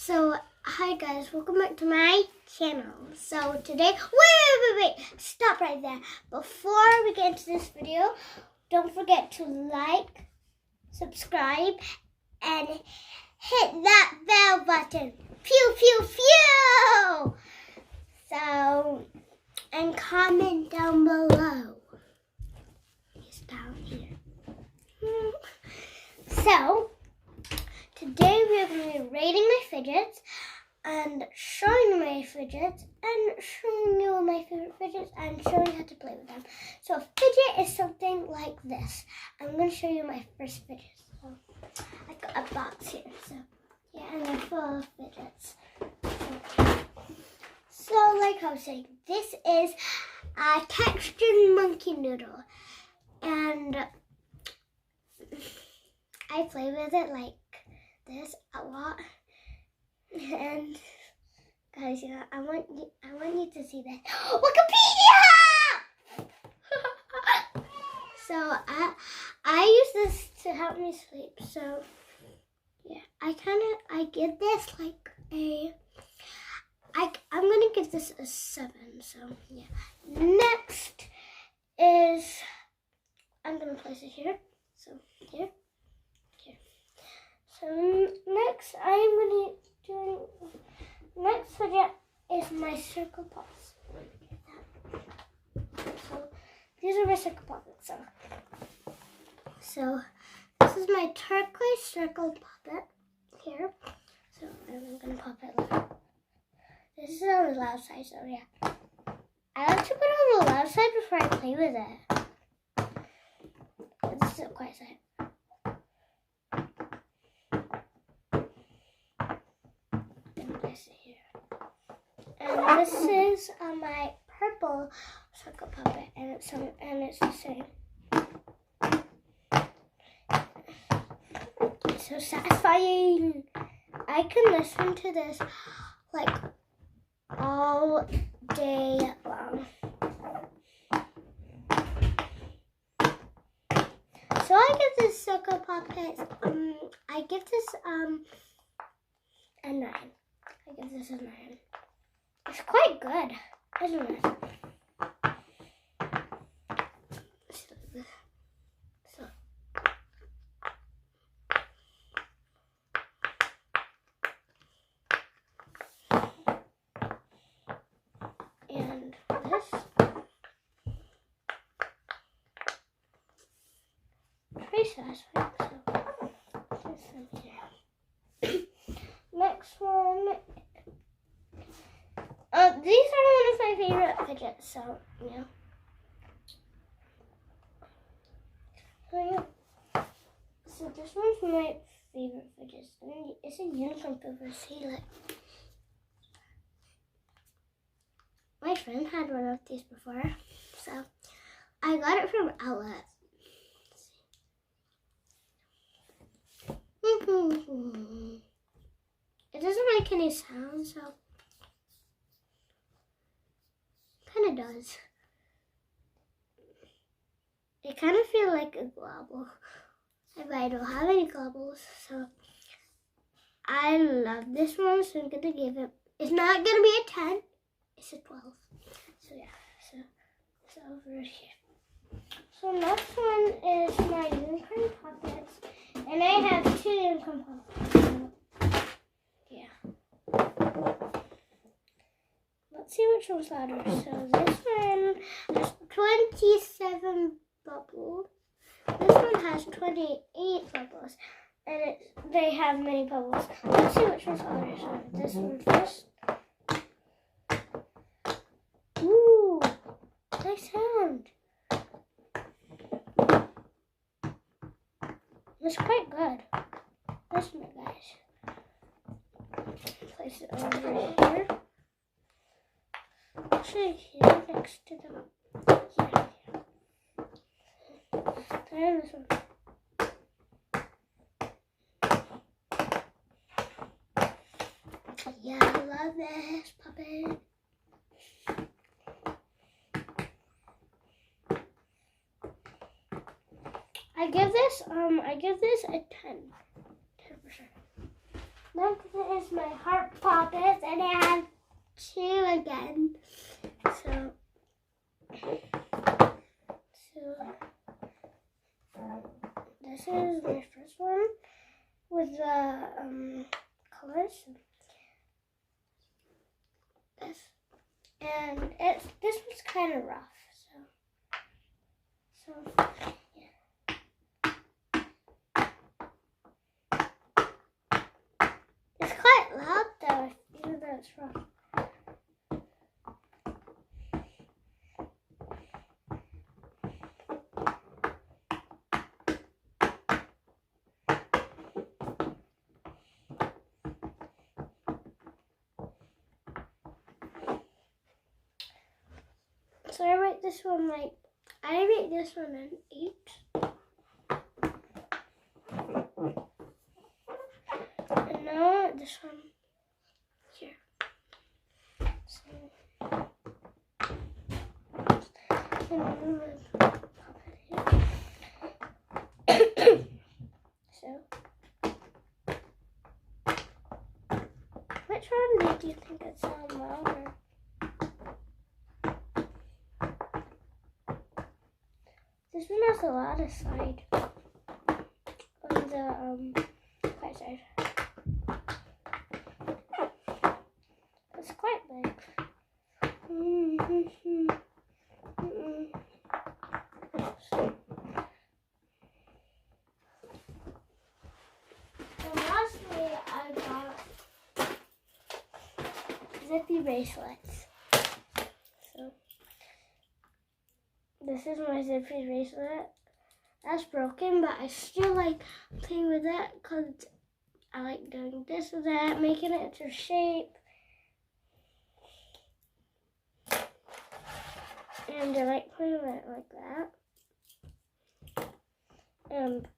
So, hi guys, welcome back to my channel. So today, wait, stop right there. Before we get into this video, don't forget to like, subscribe, and hit that bell button. Pew, pew, pew! So, and comment down below. It's down here. So, today we are going to be rating my fidgets and showing my fidgets and showing you my favorite fidgets and showing you how to play with them. So a fidget is something like this. I'm going to show you my first fidget. So I got a box here. So yeah, and they're full of fidgets. So like I was saying, this is a textured monkey noodle. And I play with it like this a lot, and guys, yeah, I want you to see this. Wikipedia. So I use this to help me sleep. So yeah, I give this like I'm gonna give this a 7. So yeah. Next is I'm gonna place it here. So here. So next next fidget is my circle pops. So these are my circle poppets. So this is my turquoise circle poppet here. So I'm gonna pop it like this is on the loud side, so yeah. I like to put it on the loud side before I play with it. This is the quiet side. And this is my purple circle puppet, and it's the same. It's so satisfying. I can listen to this like all day long. So I give this circle puppet. I give this a 9. I give this a 9. It's quite good, isn't it? So. And this. Pretty satisfying. So, this one here. Next one. These are one of my favorite fidgets, so yeah. So this one's my favorite fidget. It's a unicorn pooper. See, like my friend had one of these before, so I got it from Outlet. It doesn't make any sound, so. Kind of does. It kind of feels like a globble, but I don't have any globbles, so I love this one. So I'm gonna give it. It's not gonna be a 10. It's a 12. So yeah. So it's over here. So next one is my unicorn pockets, and I have 2 unicorn pockets. Yeah. Let's see which one's louder. So this one has 27 bubbles. This one has 28 bubbles. And they have many bubbles. Let's see which one's louder. So this one first. Ooh, nice sound. It's quite good. Listen, guys. Place it over here. Actually, here next to them. Here. This one. Yeah, I love this puppet. I give this a 10%. Next is my heart pockets, and I have 2 again. So this is my first one with the colors. This, and this was kind of rough. So yeah. It's quite loud though, even though it's rough. So I rate this one an 8. And now this one here. So which one do you think it sounds louder? This one has the loudest side on the right side. It's quite big. And lastly, I got zippy bracelets. So this is my zippy bracelet. That's broken, but I still like playing with it because I like doing this with it, making it into shape. And I like putting it like that. And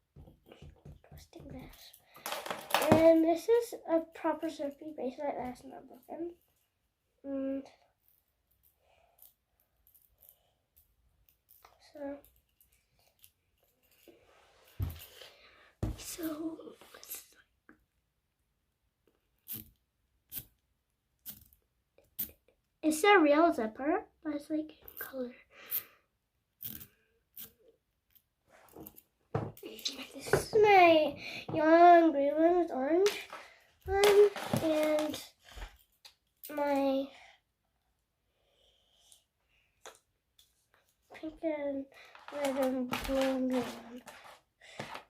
twisting this. And this is a proper zippy bracelet that's not broken. And so it's a real zipper, but it's like in color. This is my yellow and green one with orange one, and my pink and red and blue and green one.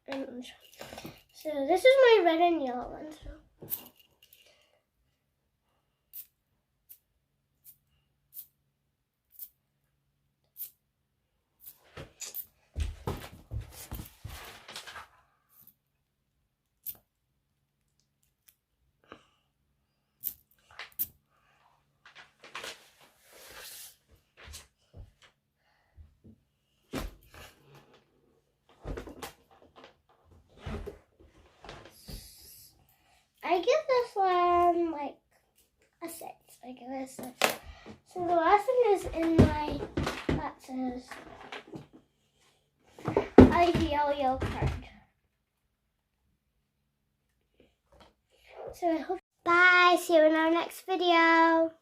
And so this is my red and yellow one. So. I give this one like a 6. I give it a 6. So the last thing is in my that says a yellow card. So I hope. Bye. See you in our next video.